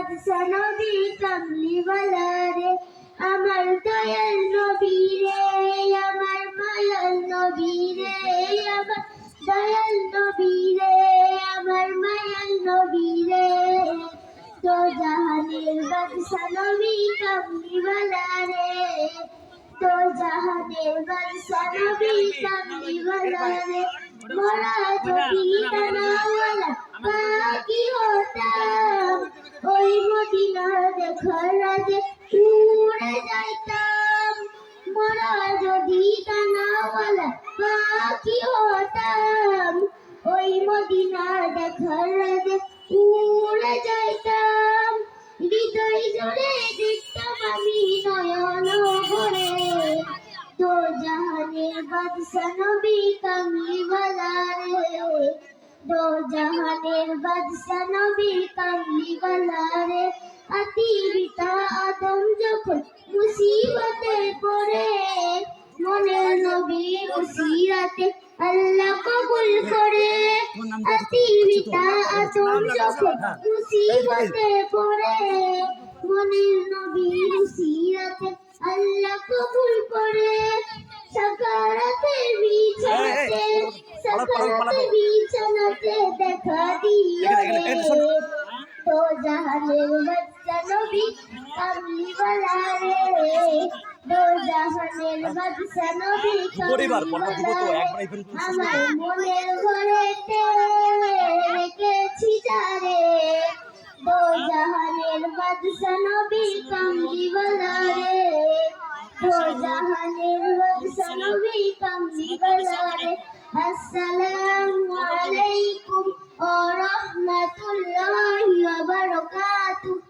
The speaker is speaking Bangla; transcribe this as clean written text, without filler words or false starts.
বাদশা নবী কামলিওয়ালা রে, আমার দয়াল নবী রে, আমার মায়াল নবী রে, আমার দয়াল নবী রে, আমার মায়াল নবী রে, দো জাহানের বাদশা নবী কামলিওয়ালা রে, দো জাহানের বাদশা নবী কামলিওয়ালা রে। মোরা যদি কানাওয়ালা পাখি হতাম, ওই মদিনা দেখার আগে উড়ে যাইতাম। মোরা যদি কানাওয়ালা পাখি হতাম, ওই মদিনা দেখার আগে উড়ে যাইতাম। হৃদয় জুড়ে দেখতাম আমি নয়ন ভরে, দো জাহানের বাদশা নবী কামলিওয়ালা রে, দো জাহানের বাদশা নবী কামলিওয়ালা রে। আতি পিতা আদম যখন মুসিবতে পড়ে, মনের নবী উসিরাতে আল্লাহ কবুল করে। আতি পিতা আদম যখন মুসিবতে পড়ে, মনের নবী উসিরাতে আল্লাহ কবুল করে। সাকারাতের বিছানাতে দেখা দিয়ে তো জাহানের বাদশা নবী কামলিওয়ালা রে, তো জাহানের বাদশা নবী কামলিওয়ালা রে। আমার মনের ঘরেতে রেখেছি যারে, তো জাহানের বাদশা নবী কামলিওয়ালা রে, তো জাহানের বাদশা নবী কামলিওয়ালা রে। আসসালামু আলাইকুম ওয়া রাহমাতুল্লাহি ওয়া বারাকাতুহু।